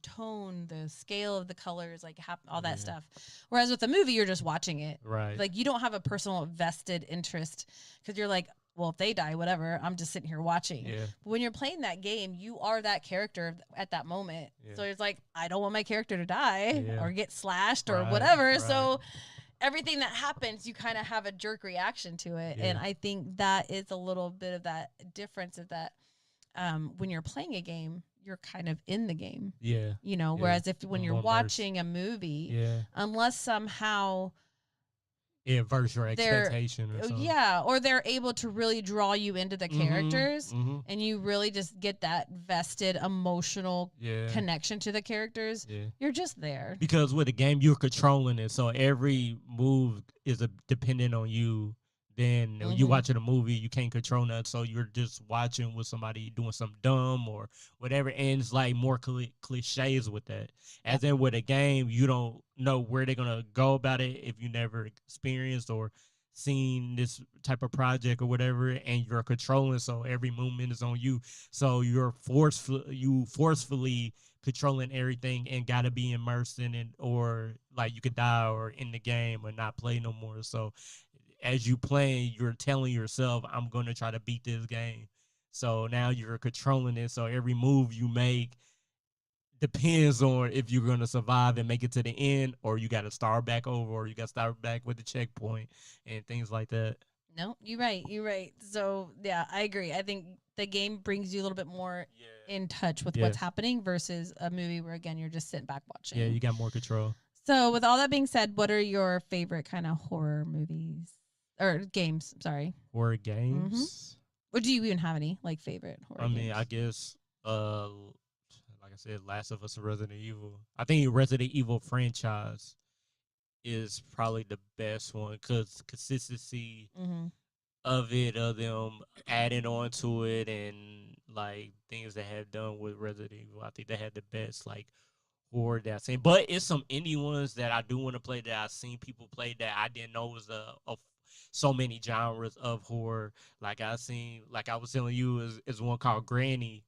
tone, the scale of the colors, like all that stuff. Whereas with a movie, you're just watching it, right? Like you don't have a personal vested interest because you're like, well, if they die, whatever, I'm just sitting here watching. But when you're playing that game, you are that character at that moment. So it's like, I don't want my character to die or get slashed or whatever. So everything that happens, you kind of have a jerk reaction to it. And I think that is a little bit of that difference of that when you're playing a game, you're kind of in the game. You know, whereas when you're watching a movie, unless somehow it inverts your expectation or something. Or they're able to really draw you into the characters and you really just get that vested emotional connection to the characters. You're just there. Because with a game, you're controlling it. So every move is dependent on you. Then when you watching a movie, you can't control that. So you're just watching with somebody doing something dumb or whatever. And it's like more cliches with that. As in with a game, you don't know where they're going to go about it if you never experienced or seen this type of project or whatever. And you're controlling. So every movement is on you. So you're forcefully controlling everything and got to be immersed in it, or like you could die or in the game or not play no more. So as you playing, you're telling yourself, I'm going to try to beat this game. So now you're controlling it. So every move you make depends on if you're going to survive and make it to the end, or you got to start back over, or you got to start back with the checkpoint and things like that. No, you're right. So, yeah, I agree. I think the game brings you a little bit more in touch with what's happening versus a movie where, again, you're just sitting back watching. Yeah, you got more control. So with all that being said, what are your favorite kind of horror movies? Or games, sorry. Horror games? Or do you even have any, like, favorite horror games? I guess, like I said, Last of Us and Resident Evil. I think Resident Evil franchise is probably the best one because consistency of it, of them adding on to it, and, like, things they have done with Resident Evil. I think they had the best, like, horror that I've seen. But it's some indie ones that I do want to play that I've seen people play that I didn't know was so many genres of horror. Like I was telling you, is one called Granny.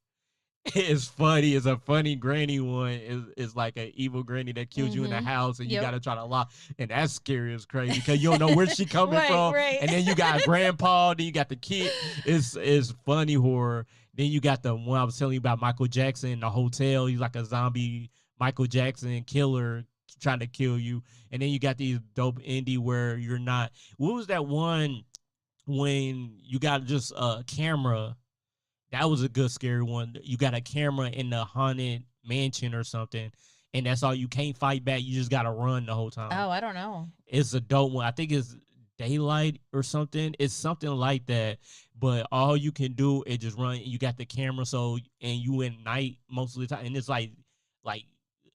It's funny. It's a funny granny one. It's like an evil granny that kills you in the house, and you got to try to lock. And that's scary as crazy because you don't know where she coming from. Right. And then you got grandpa, then you got the kid. It's funny horror. Then you got the one I was telling you about, Michael Jackson in the hotel. He's like a zombie Michael Jackson killer trying to kill you. And then you got these dope indie where you're not. What was that one when you got just a camera. That was a good scary one. You got a camera in the haunted mansion or something, and that's all. You can't fight back. You just gotta run the whole time. Oh, I don't know. It's a dope one. I think it's Daylight or something. It's something like that. But all you can do is just run. You got the camera, and you in night most of the time, and it's like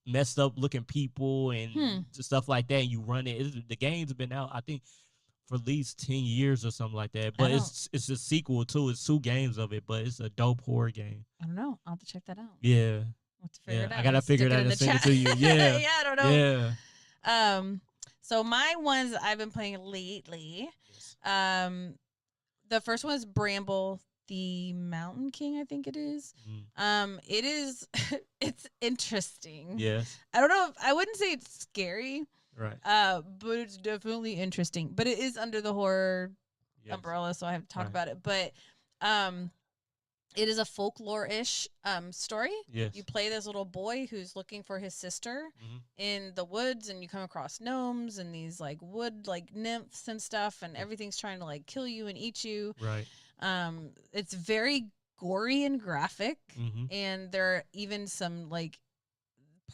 messed up looking people and stuff like that. And you run it. The game's been out, I think, for at least 10 years or something like that. But it's a sequel too. It's 2 games of it, but it's a dope horror game. I don't know. I'll have to check that out. Yeah. We'll have to figure it out. I gotta figure it out and send it to you. Yeah. Yeah, I don't know. Yeah. So my ones I've been playing lately. The first one is Bramble, the Mountain King, I think it is. It is it's interesting. Yes. I don't know I wouldn't say it's scary. Right. But it's definitely interesting. But it is under the horror umbrella, so I have to talk about it. But it is a folklore-ish story. Yes. You play this little boy who's looking for his sister in the woods, and you come across gnomes and these like wood like nymphs and stuff, and everything's trying to like kill you and eat you. Right. It's very gory and graphic, and there are even some like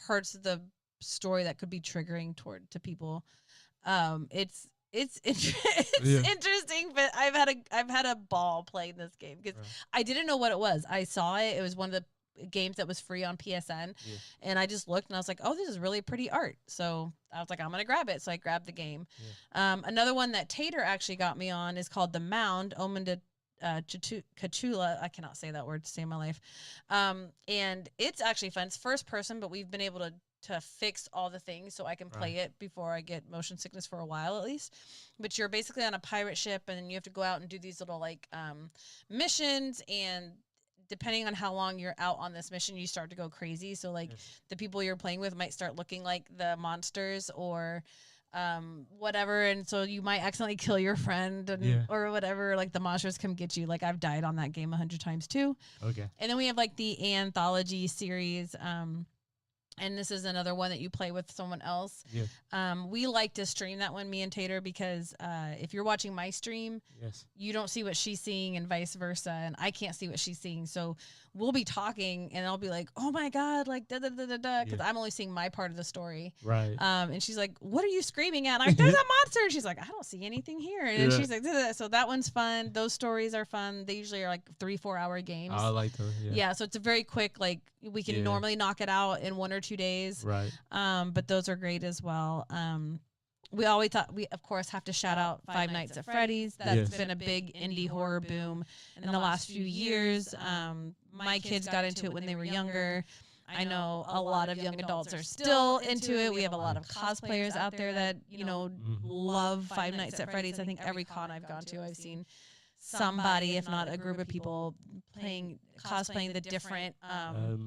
parts of the story that could be triggering to people. It's interesting, but I've had a ball playing this game because I didn't know what it was. I saw it. It was one of the games that was free on PSN, and I just looked and I was like, oh, this is really pretty art. So I was like, I'm gonna grab it. So I grabbed the game. Another one that Tater actually got me on is called The Mound, Omen Cachula. I cannot say that word to save my life. And it's actually fun. It's first person, but we've been able to fix all the things so I can play it before I get motion sickness for a while at least. But you're basically on a pirate ship, and you have to go out and do these little like missions, and depending on how long you're out on this mission, you start to go crazy. So like the people you're playing with might start looking like the monsters or whatever, and so you might accidentally kill your friend or whatever. Like the monsters come get you. Like I've died on that game 100 times too. Okay. And then we have like the anthology series. And this is another one that you play with someone else. We like to stream that one, me and Tater, because if you're watching my stream, you don't see what she's seeing and vice versa, and I can't see what she's seeing. So we'll be talking, and I'll be like, oh, my God, like, da-da-da-da-da, because I'm only seeing my part of the story. Right. And she's like, what are you screaming at? And I'm like, there's a monster. And she's like, I don't see anything here. And then she's like, da-da-da. So that one's fun. Those stories are fun. They usually are like 3-4 hour games. I like those, Yeah, so it's a very quick, like, we can normally knock it out in 1 or 2 days. Right. But those are great as well. We always thought we, of course, have to shout out Five Nights at Freddy's. That's been a big indie horror boom in the last few years. My kids got into it when they were younger. I know a lot of young adults are still into it. We have a lot of cosplayers out there that, you know, love Five Nights at Freddy's. I think every con I've gone to, I've seen somebody, if not a group of people, cosplaying the different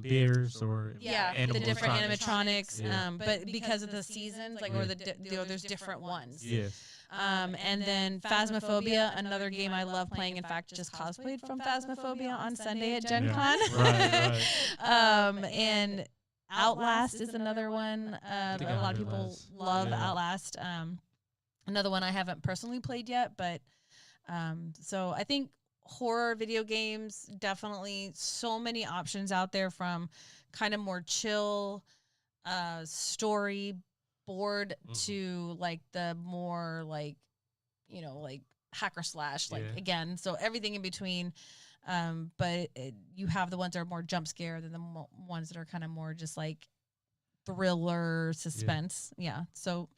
bears or the different animatronics. But because of the seasons, like, or there's different ones. And then Phasmophobia, another game I love playing. In fact, just cosplayed from Phasmophobia on Sunday at Gen Con. And Outlast is another one. A lot of people love Outlast. Another one I haven't personally played yet, but so I think horror video games, definitely so many options out there, from kind of more chill story board to like the more like, you know, like hacker slash, like again, so everything in between. But you have the ones that are more jump scare than the ones that are kind of more just like thriller suspense. So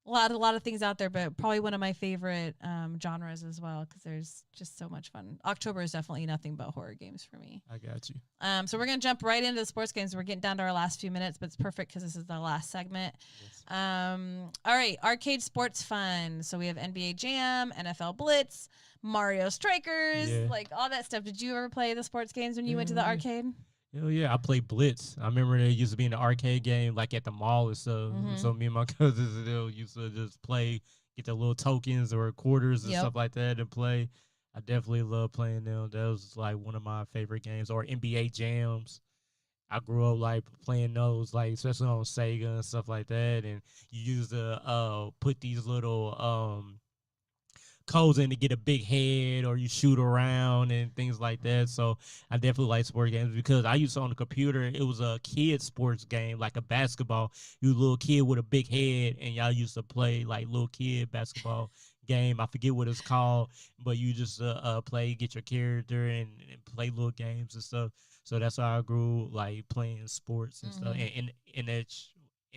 a lot of things out there, but probably one of my favorite genres as well, because there's just so much fun. October is definitely nothing but horror games for me. I got you. So we're going to jump right into the sports games. We're getting down to our last few minutes, but it's perfect because this is the last segment. All right, arcade sports fun. So we have NBA Jam, NFL Blitz, Mario Strikers, like all that stuff. Did you ever play the sports games when you went to the arcade? Hell yeah, I played Blitz. I remember there used to be an arcade game like at the mall and stuff. So me and my cousins used to just play, get the little tokens or quarters and stuff like that and play. I definitely love playing them. That was like one of my favorite games. Or NBA Jams. I grew up like playing those, like especially on Sega and stuff like that. And you used to put these little codes in to get a big head, or you shoot around and things like that. So I definitely like sports games because I used to on the computer. It was a kid sports game, like a basketball. You a little kid with a big head, and y'all used to play like little kid basketball game. I forget what it's called, but you just play, get your character, and play little games and stuff. So that's how I grew like playing sports and stuff. And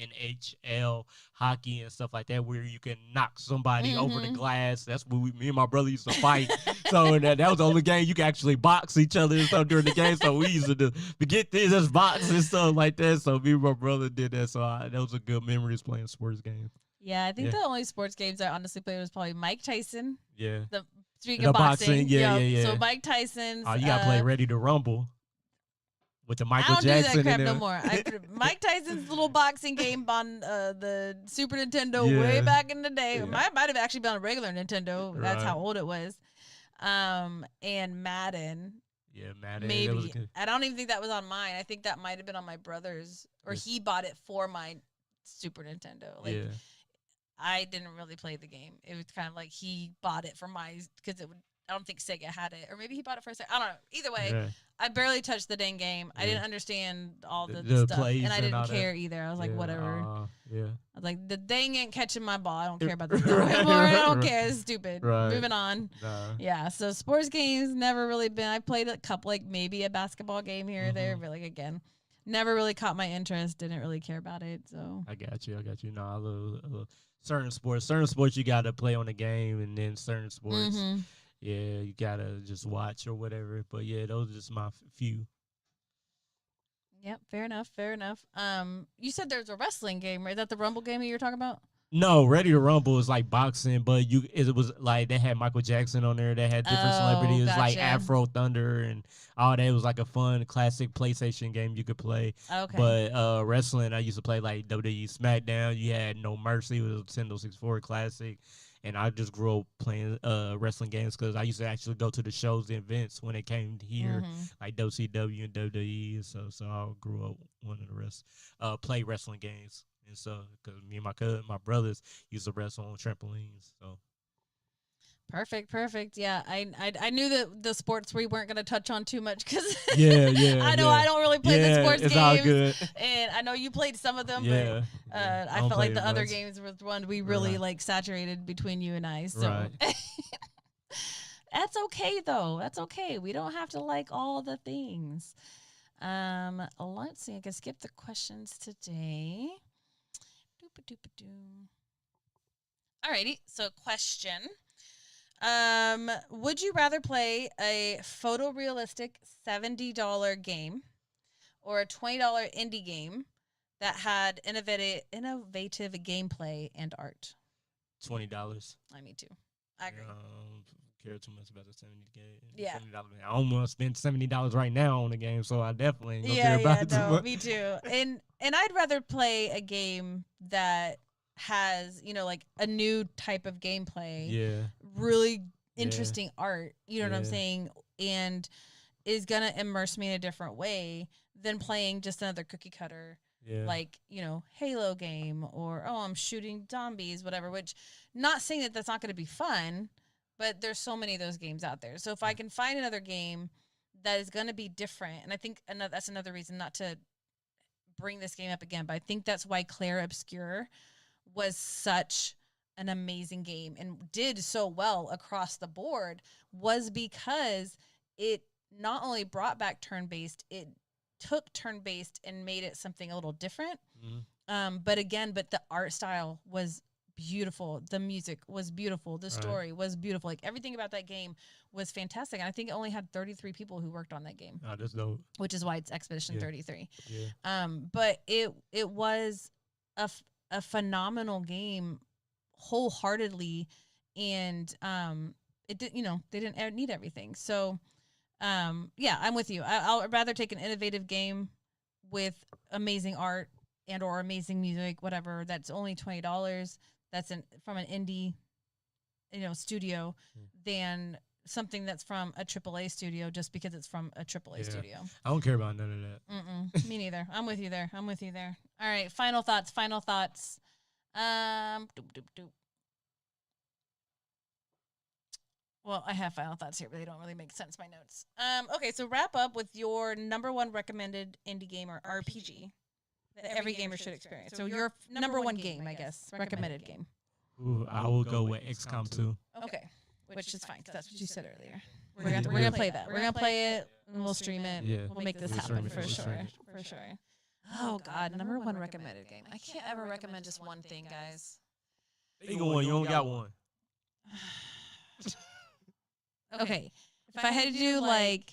NHL hockey and stuff like that, where you can knock somebody over the glass. That's what me and my brother used to fight. So that was the only game you could actually box each other and stuff during the game. So we used to do, forget this, just box and stuff like that. So me and my brother did that. So that was a good memories playing sports games. Yeah, I think the only sports games I honestly played was probably Mike Tyson. Yeah. Speaking of boxing. Yeah. So Mike Tyson's. Oh, you got to play Ready to Rumble. With the Michael Jackson. I don't do that crap no more. Mike Tyson's little boxing game on the Super Nintendo way back in the day. Yeah. Might have actually been on a regular Nintendo. Right. That's how old it was. And Madden. Yeah, Madden. Maybe. I don't even think that was on mine. I think that might have been on my brother's, or he bought it for my Super Nintendo. Like, I didn't really play the game. It was kind of like he bought it for my, because it would. I don't think Sega had it, or maybe he bought it for a second. I don't know. Either way, I barely touched the dang game. I didn't understand all the stuff, and I didn't care either. I was like, whatever. I was like, the dang ain't catching my ball. I don't care about this anymore. I don't care. It's stupid. Moving on. Yeah. So sports games never really been. I played a couple, like maybe a basketball game here or there, but like again, never really caught my interest. Didn't really care about it. So I got you. No, I love certain sports. Certain sports you got to play on the game, and then certain sports. Yeah, you gotta just watch or whatever. But yeah, those are just my few. Yep, fair enough. You said there's a wrestling game, right? Is that the Rumble game that you were talking about? No, Ready to Rumble is like boxing, but it was like they had Michael Jackson on there. They had different celebrities like Afro Thunder and all that. It was like a fun classic PlayStation game you could play. Okay. But wrestling, I used to play like WWE SmackDown. You had No Mercy. It was a Nintendo 64 classic. And I just grew up playing wrestling games because I used to actually go to the shows and events when it came here, like WCW and WWE. So I grew up wanting to play wrestling games. And so, because me and my brothers used to wrestle on trampolines. So. Perfect. Yeah, I knew that the sports we weren't going to touch on too much because I know I don't really play the sports games. All good. And I know you played some of them, but I felt like the other games were the one we really like saturated between you and I. So that's okay though. That's okay. We don't have to like all the things. Let's see. I can skip the questions today. Alrighty. So question. Would you rather play a photorealistic $70 game or a $20 indie game that had innovative gameplay and art? $20. Me too. I agree. Care too much about the $70 game. Yeah. $70. I almost spend $70 right now on the game, so I definitely ain't gonna care about it too much. Me too. And I'd rather play a game that has, like a new type of gameplay. Yeah. Really interesting art, you know what I'm saying? And is going to immerse me in a different way than playing just another cookie cutter, like, Halo game or, I'm shooting zombies, whatever, which not saying that that's not going to be fun, but there's so many of those games out there. So if I can find another game that is going to be different, and I think that's another reason not to bring this game up again, but I think that's why Claire Obscure was such an amazing game and did so well across the board, was because it not only brought back turn-based, it took turn-based and made it something a little different. But the art style was beautiful. The music was beautiful. The story was beautiful. Like everything about that game was fantastic. And I think it only had 33 people who worked on that game. Oh, that's dope. Which is why it's Expedition 33. Yeah. But it was a phenomenal game wholeheartedly, and it did, they didn't need everything. So I'm with you. I'll rather take an innovative game with amazing art and or amazing music, whatever, that's only $20, that's from an indie studio, than something that's from a AAA studio just because it's from a AAA studio. I don't care about none of that. Me neither. I'm with you there. All right, final thoughts. Well, I have final thoughts here, but they don't really make sense. My notes. Okay, so wrap up with your number one recommended indie game or RPG that every gamer should experience. So your number one game, I guess, recommended game. Ooh, I will go with XCOM 2. Okay, which is fine because that's what you said earlier. We're gonna play that. We're gonna play it and we'll stream it. Yeah. We'll make this We'll happen stream it. for We'll sure. stream it. For sure. Oh God, number one recommended game. I can't ever recommend just one thing, guys. Think of one. You don't got one. Okay, if I had to do like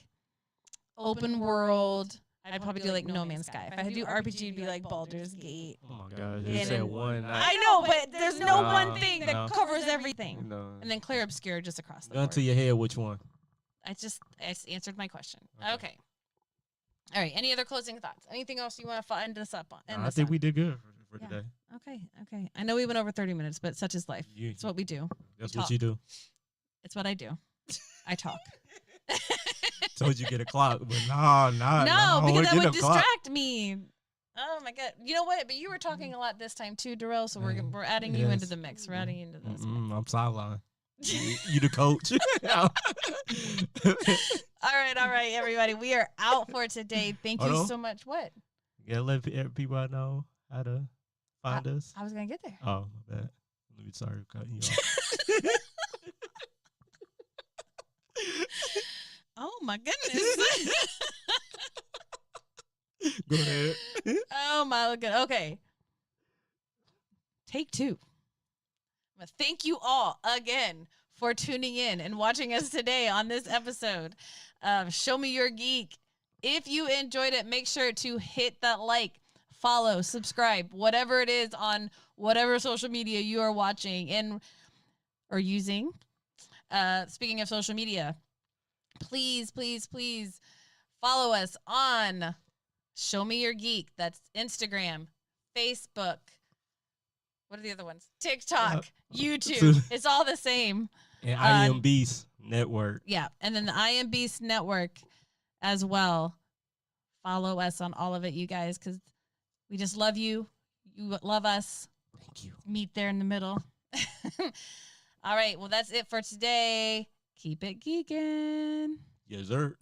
open world, I'd probably do like No Man's Sky. If I had to do RPG, it'd be like Baldur's Gate. Oh my God. Yeah, You said and- one. I know, but there's no No, one thing that no. covers everything. No. And then Clear Obscure just across the Gun board. to your head, which one? I just answered my question. Okay. Okay. All right. Any other closing thoughts? Anything else you want to find us up on? No, I think we did good for Yeah. today. Okay. I know we went over 30 minutes, but such is life. It's what we do. That's we what you do. It's what I do. I talk. Told you get a clock, but no, No, because that get would a clock. distract me. Oh my God! You know what? But you were talking a lot this time too, Darrell. So we're adding you into Yes. the mix. We're adding you into this. I'm sideline. You the coach. All right, everybody. We are out for today. Thank you Hold on. so much. What? Yeah, let people know how to find us. I was gonna get there. Oh, my bad. Let me sorry for cutting you off. Oh my goodness. Go ahead. Oh my God. Okay. Take two. Well, thank you all again for tuning in and watching us today on this episode of Show Me Your Geek. If you enjoyed it, make sure to hit that like, follow, subscribe, whatever it is on whatever social media you are watching and or using. Speaking of social media, please follow us on Show Me Your Geek. That's Instagram, Facebook. What are the other ones? TikTok, YouTube. It's all the same. And I Am Beast Network. Yeah. And then the I Am Beast Network as well. Follow us on all of it, you guys, because we just love you. You love us. Thank you. Meet there in the middle. All right. Well, that's it for today. Keep it geeking. Yes, sir.